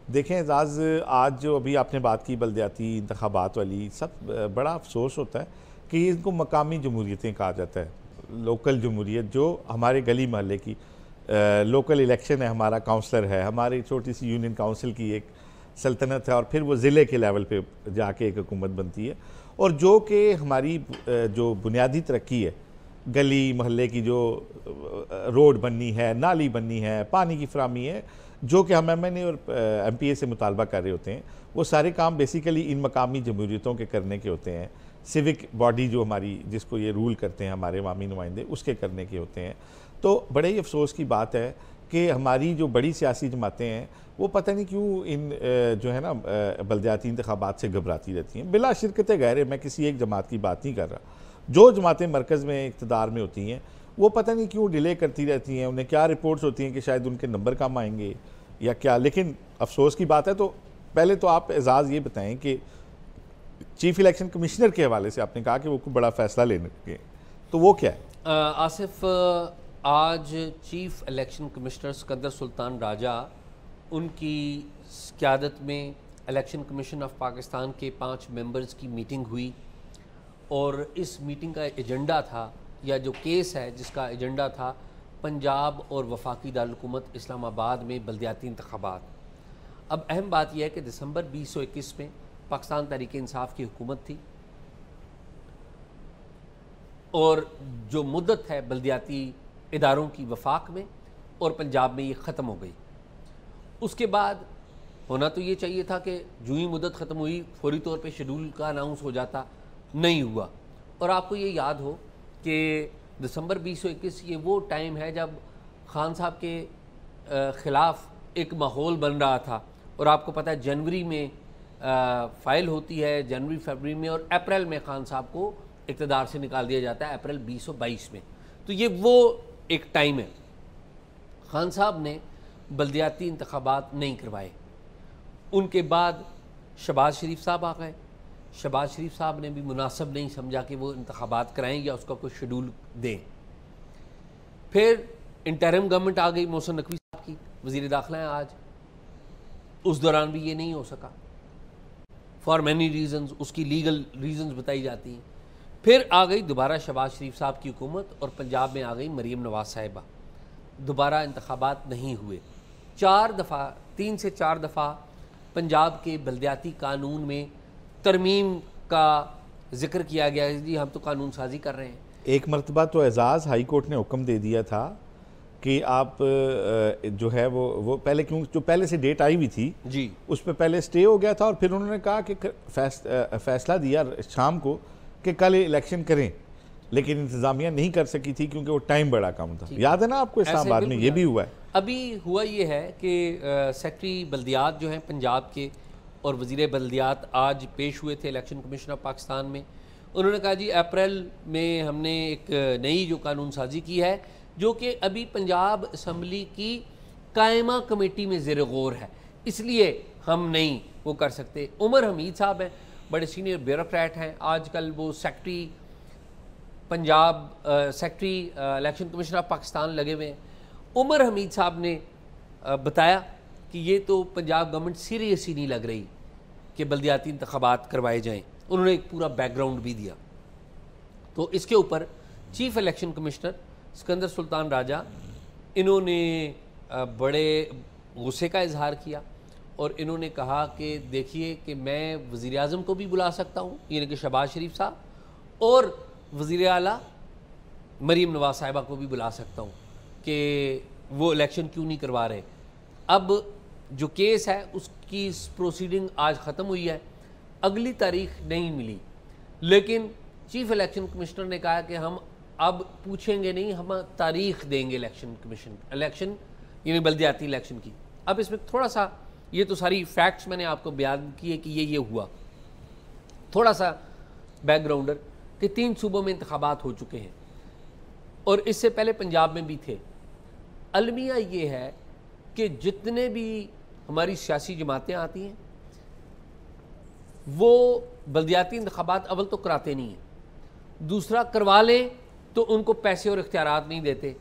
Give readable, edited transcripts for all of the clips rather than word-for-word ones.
देखें एजाज़, आज जो अभी आपने बात की बल्दियाती इंतखाबात वाली, सब बड़ा अफसोस होता है कि इनको मकामी जमहूरियतें कहा जाता है। लोकल जमहूरियत जो हमारे गली मोहल्ले की लोकल इलेक्शन है, हमारा काउंसलर है, हमारी छोटी सी यूनियन काउंसिल की एक सल्तनत है और फिर वो ज़िले के लेवल पे जाके एक हुकूमत बनती है। और जो कि हमारी जो बुनियादी तरक्की है, गली मोहल्ले की जो रोड बननी है, नाली बननी है, पानी की फराहमी है, जो कि हम MNA और MPA से मुतालबा कर रहे होते हैं, वो सारे काम बेसिकली इन मकामी जमहूरियतों के करने के होते हैं। सिविक बॉडी जो हमारी, जिसको ये रूल करते हैं हमारे अवामी नुमाइंदे, उसके करने के होते हैं। तो बड़े ही अफसोस की बात है कि हमारी जो बड़ी सियासी जमातें हैं वो पता नहीं क्यों इन जो है ना बल्दियाती इंतखाबात से घबराती रहती हैं। बिला शिरकत गैर, मैं किसी एक जमात की बात नहीं कर रहा, जो जमातें मरकज़ में इक़्तिदार में होती हैं वो पता नहीं क्यों डिले करती रहती हैं। उन्हें क्या रिपोर्ट्स होती हैं कि शायद उनके नंबर कम आएंगे या क्या। लेकिन अफसोस की बात है। तो पहले तो आप एजाज़ ये बताएं कि चीफ इलेक्शन कमिश्नर के हवाले से आपने कहा कि वो कोई बड़ा फैसला लेने के, तो वो क्या है? आसिफ, आज chief election commissioner Sikandar Sultan Raja, उनकी क़यादत में इलेक्शन कमीशन ऑफ पाकिस्तान के 5 मेंबर्स की मीटिंग हुई और इस मीटिंग का एजेंडा था, या जो केस है जिसका एजेंडा था, पंजाब और वफाकी दारुल-हुकूमत इस्लामाबाद में बल्दियाती इंतखाबात। अब अहम बात यह है कि दिसंबर 2021 में पाकिस्तान तहरीक इंसाफ की हुकूमत थी और जो मुद्दत है बल्दियाती इदारों की वफाक में और पंजाब में ये ख़त्म हो गई। उसके बाद होना तो ये चाहिए था कि जो ही मुद्दत ख़त्म हुई फौरी तौर पे शेड्यूल का अनाउंस हो जाता, नहीं हुआ। और आपको ये याद हो कि दिसंबर 2021 ये वो टाइम है जब खान साहब के ख़िलाफ़ एक माहौल बन रहा था और आपको पता है जनवरी में फ़ाइल होती है, जनवरी फरवरी में, और अप्रैल में खान साहब को इक़्तिदार से निकाल दिया जाता है, अप्रैल 2022 में। तो ये वो एक टाइम है। खान साहब ने बल्दियाती इंतखाबात नहीं करवाए। उनके बाद शहबाज शरीफ साहब आ गए। शहबाज शरीफ साहब ने भी मुनासिब नहीं समझा कि वो इंतखाबात कराएं या उसका कोई शेड्यूल दें। फिर इंटरिम गवर्नमेंट आ गई मोहसिन नकवी साहब की, वज़ीर दाखिला हैं आज। उस दौरान भी ये नहीं हो सका फॉर मैनी रीज़न्स, उसकी लीगल रीज़न्स बताई जाती हैं। फिर आ गई दोबारा शहबाज शरीफ साहब की हुकूमत और पंजाब में आ गई मरीम नवाज़ साहिबा। दोबारा इंतखाबात नहीं हुए। 3 से 4 दफ़ा पंजाब के बल्दियाती कानून में तरमीम का जिक्र किया गया है, जी हम तो कानून साजी कर रहे हैं। एक मरतबा तो एजाज़ हाई कोर्ट ने हुक्म दे दिया था कि आप जो है वो पहले, क्यों जो पहले से डेट आई हुई थी जी, उस पर पहले स्टे हो गया था और फिर उन्होंने कहा कि फैसला दिया शाम को कि कल इलेक्शन करें, लेकिन इंतज़ामिया नहीं कर सकी थी क्योंकि वो टाइम बड़ा कम था। याद है ना आपको, इस्लामाबाद में ये भी हुआ है। अभी हुआ ये है कि सेक्रेटरी बल्दियात जो हैं पंजाब के और वज़ीर बल्दियात आज पेश हुए थे इलेक्शन कमीशन ऑफ पाकिस्तान में। उन्होंने कहा जी अप्रैल में हमने एक नई जो कानून साजी की है जो कि अभी पंजाब असम्बली की कायमा कमेटी में ज़ेर गौर है, इसलिए हम नहीं वो कर सकते। उमर हमीद साहब हैं, बड़े सीनियर ब्यूरोक्रेट हैं, आजकल वो secretary Punjab secretary election commission of Pakistan लगे हुए हैं। उमर हमीद साहब ने बताया कि ये तो पंजाब गवर्नमेंट सीरियस ही नहीं लग रही कि बल्दियाती इंतखाबात करवाए जाएं। उन्होंने एक पूरा बैकग्राउंड भी दिया। तो इसके ऊपर chief election commissioner Sikandar Sultan Raja, इन्होंने बड़े गुस्से का इजहार किया और इन्होंने कहा कि देखिए कि मैं वज़ीर आज़म को भी बुला सकता हूँ, यानी कि शहबाज शरीफ साहब, और वज़ीर आला मरीम नवाज़ साहिबा को भी बुला सकता हूँ कि वो इलेक्शन क्यों नहीं करवा रहे। अब जो केस है उसकी प्रोसीडिंग आज ख़त्म हुई है, अगली तारीख नहीं मिली, लेकिन चीफ इलेक्शन कमिश्नर ने कहा कि हम अब पूछेंगे नहीं, हम तारीख देंगे इलेक्शन यानी बल्दियाती इलेक्शन की। अब इसमें थोड़ा सा, ये तो सारी फैक्ट्स मैंने आपको बयान किए कि ये हुआ। थोड़ा सा बैकग्राउंडर कि 3 सूबों में इंतखाबात हो चुके हैं और इससे पहले पंजाब में भी थे। अलमिया ये है कि जितने भी हमारी सियासी जमातें आती हैं वो बल्दियाती इंतखाबात अव्वल तो कराते नहीं हैं, दूसरा करवा लें तो उनको पैसे और इख्तियारात नहीं देते,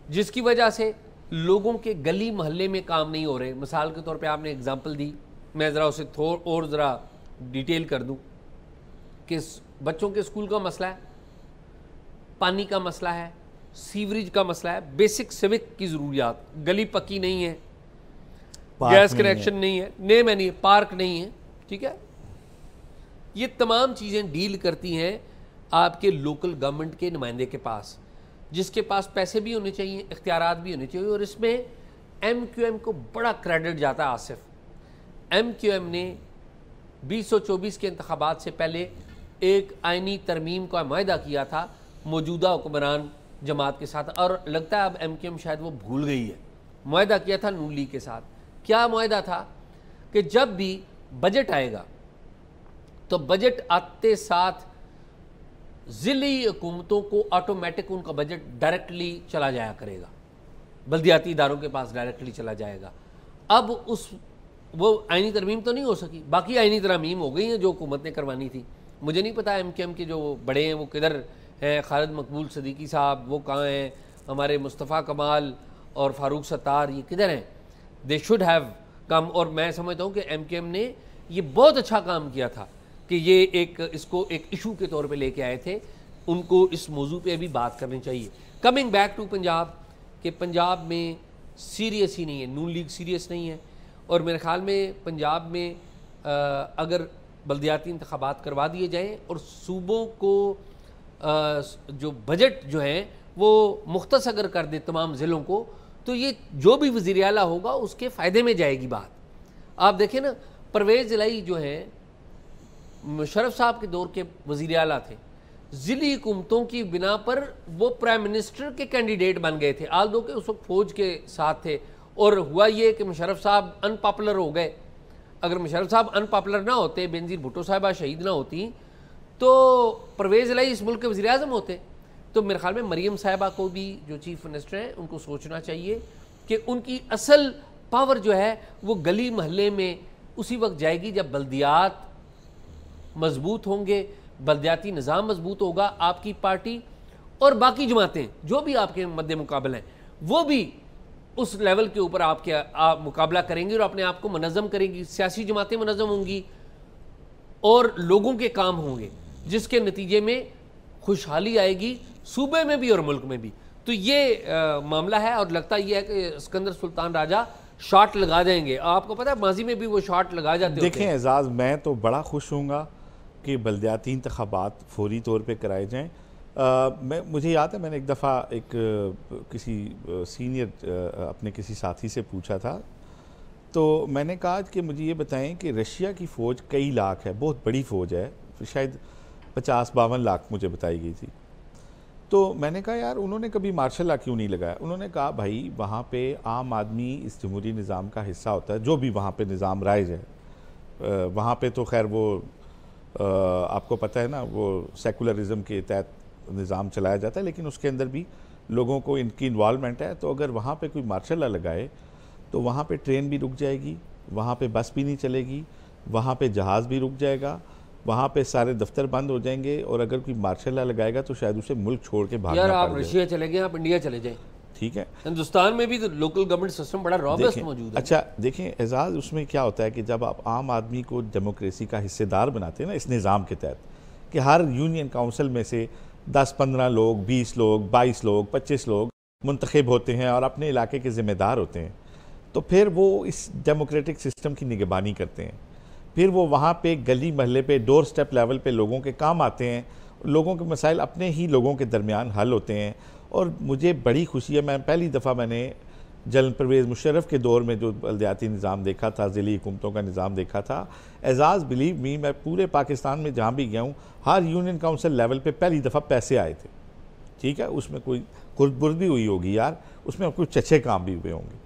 जिसकी वजह से लोगों के गली मोहल्ले में काम नहीं हो रहे। मिसाल के तौर पे आपने एग्जांपल दी, मैं ज़रा उसे और ज़रा डिटेल कर दूं कि बच्चों के स्कूल का मसला है, पानी का मसला है, सीवरेज का मसला है, बेसिक सिविक की ज़रूरियात, गली पक्की नहीं है, गैस कनेक्शन नहीं है, नेम है नहीं है, पार्क नहीं है, ठीक है। ये तमाम चीज़ें डील करती हैं आपके लोकल गवर्नमेंट के नुमाइंदे के पास, जिसके पास पैसे भी होने चाहिए, इख्तियारात भी होने चाहिए। और इसमें MQM को बड़ा क्रेडिट जाता है। आसिफ, MQM ने 2024 के इंतखाबात से पहले एक आइनी तरमीम का मायदा किया था मौजूदा हुक्मरान जमात के साथ, और लगता है अब MQM शायद वो भूल गई है। मायदा किया था नून लीग के साथ। क्या मायदा था कि जब भी बजट आएगा तो बजट आते साथ ज़िली हुकूमतों को ऑटोमेटिक उनका बजट डायरेक्टली चला जाया करेगा, बल्दियाती इदारों के पास डायरेक्टली चला जाएगा। अब वो आइनी तरमीम तो नहीं हो सकी, बाकी आइनी तरमीम हो गई हैं जो हुकूमत ने करवानी थी। मुझे नहीं पता MQM के जो बड़े हैं वो किधर हैं, खालिद मकबूल सदीकी साहब वो कहाँ हैं, हमारे मुस्तफ़ा कमाल और फ़ारूक सत्तार ये किधर हैं। They should have come. और मैं समझता हूँ कि MQM ने ये बहुत अच्छा काम किया था कि ये इसको एक इशू के तौर पे लेके आए थे। उनको इस मौजू पे भी बात करनी चाहिए। कमिंग बैक टू पंजाब, कि पंजाब में सीरियस ही नहीं है, नून लीग सीरियस नहीं है। और मेरे ख्याल में पंजाब में अगर बल्दियाती इंतखाबात करवा दिए जाएँ और सूबों को जो बजट जो है वो मुख्तस अगर कर दे तमाम ज़िलों को, तो ये जो भी वज़ीर आला होगा उसके फ़ायदे में जाएगी बात। आप देखें ना, परवेज़ इलाही जो है मुशर्रफ साहब के दौर के वज़ीर आला थे, ज़िली हुकूमतों की बिना पर वो प्राइम मिनिस्टर के कैंडिडेट बन गए थे, आल दो के उस वक्त फ़ौज के साथ थे। और हुआ ये कि मुशर्रफ साहब अनपॉपुलर हो गए। अगर मुशर्रफ साहब अनपॉपुलर ना होते, बेनज़ीर भुट्टो साहिबा शहीद ना होती, तो परवेज़ इलाही इस मुल्क के वज़ीर आज़म होते। तो मेरे ख्याल में मरीम साहिबा को भी जो चीफ़ मिनिस्टर हैं उनको सोचना चाहिए कि उनकी असल पावर जो है वो गली महल्ले में उसी वक्त जाएगी जब बल्दियात मजबूत होंगे, बल्दियाती निज़ाम मजबूत होगा, आपकी पार्टी और बाकी जमातें जो भी आपके मद्दे मुकाबले हैं वो भी उस लेवल के ऊपर आप मुकाबला करेंगी और अपने आप को मुनज़्ज़म करेंगी। सियासी जमातें मुनज़्ज़म होंगी और लोगों के काम होंगे, जिसके नतीजे में खुशहाली आएगी सूबे में भी और मुल्क में भी। तो ये मामला है और लगता ये है कि सिकंदर सुल्तान राजा शॉट लगा देंगे। आपको पता है माजी में भी वो शॉट लगा जाते हैं। देखें एजाज़, मैं तो बड़ा खुश हूँगा कि बल्दियाती इंतखाबात फौरी तौर पे कराए जाएँ। मुझे याद है मैंने एक दफ़ा किसी सीनियर अपने किसी साथी से पूछा था, तो मैंने कहा कि मुझे ये बताएं कि रशिया की फ़ौज कई लाख है, बहुत बड़ी फ़ौज है, शायद 50-52 लाख मुझे बताई गई थी। तो मैंने कहा यार उन्होंने कभी मार्शल लॉ क्यों नहीं लगाया। उन्होंने कहा भाई वहाँ पे आम आदमी इस जमहूरी निज़ाम का हिस्सा होता है, जो भी वहाँ पे निज़ाम राइज है। वहाँ पे तो खैर वो आपको पता है ना, वो सेकुलरिज़म के तहत निज़ाम चलाया जाता है, लेकिन उसके अंदर भी लोगों को इनकी इन्वॉल्वमेंट है। तो अगर वहाँ पे कोई मार्शल लॉ लगाए तो वहाँ पे ट्रेन भी रुक जाएगी, वहाँ पे बस भी नहीं चलेगी, वहाँ पे जहाज़ भी रुक जाएगा, वहाँ पे सारे दफ्तर बंद हो जाएंगे। और अगर कोई मार्शल लॉ लगाएगा तो शायद उसे मुल्क छोड़ के भागना यार आप रशिया चले गए, आप इंडिया चले जाए, ठीक है। हिंदुस्तान में भी तो लोकल गवर्नमेंट सिस्टम बड़ा रॉबस्ट मौजूद है। अच्छा देखें एजाज़, उसमें क्या होता है कि जब आप आम आदमी को डेमोक्रेसी का हिस्सेदार बनाते हैं ना इस निज़ाम के तहत, कि हर यूनियन काउंसिल में से 10-15 लोग, 20 लोग, 22 लोग, 25 लोग मुंतखब होते हैं और अपने इलाके के ज़िम्मेदार होते हैं, तो फिर वो इस डेमोक्रेटिक सिस्टम की निगरानी करते हैं। फिर वो वहाँ पे गली महल्ले पे डोर स्टेप लेवल पे लोगों के काम आते हैं, लोगों के मसाइल अपने ही लोगों के दरमियान हल होते हैं। और मुझे बड़ी खुशी है, मैं पहली दफ़ा मैंने जनरल परवेज़ मुशर्रफ के दौर में जो बल्दियाती निज़ाम देखा था, ज़िली हुकूमतों का निज़ाम देखा था। एजाज़ बिलीव मी, मैं पूरे पाकिस्तान में जहाँ भी गया हूँ हर यूनियन काउंसिल लेवल पे पहली दफ़ा पैसे आए थे, ठीक है। उसमें कोई खुर्दबुर्द भी हुई होगी यार, उसमें कुछ अच्छे काम भी हुए होंगे।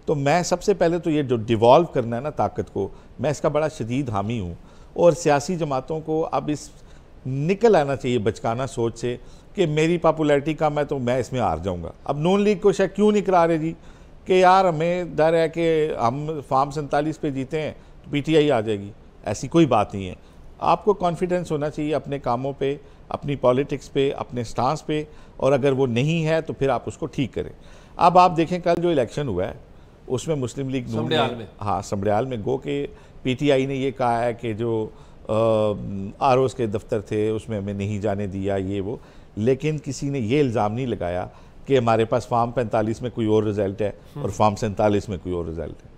तो मैं सबसे पहले तो ये जो डिवॉल्व करना है ना ताकत को, मैं इसका बड़ा शदीद हामी हूँ। और सियासी जमातों को अब इस निकल आना चाहिए बचकाना सोच से कि मेरी पॉपुलैरिटी कम है तो मैं इसमें हार जाऊँगा। अब नून लीग को शायद क्यों नहीं करा रहे जी, कि यार हमें डर है कि हम फॉर्म 47 पे जीते हैं तो PTI आ जाएगी। ऐसी कोई बात नहीं है। आपको कॉन्फिडेंस होना चाहिए अपने कामों पे, अपनी पॉलिटिक्स पे, अपने स्टांस पे, और अगर वो नहीं है तो फिर आप उसको ठीक करें। अब आप देखें कल जो इलेक्शन हुआ है उसमें मुस्लिम लीग नून समड़ियाल में, हाँ समड़ियाल में गो के पीटीआई ने ये कहा है कि जो आरओस के दफ्तर थे उसमें हमें नहीं जाने दिया ये वो, लेकिन किसी ने ये इल्ज़ाम नहीं लगाया कि हमारे पास फॉर्म 45 में कोई और रिज़ल्ट है और फॉर्म 47 में कोई और रिज़ल्ट है।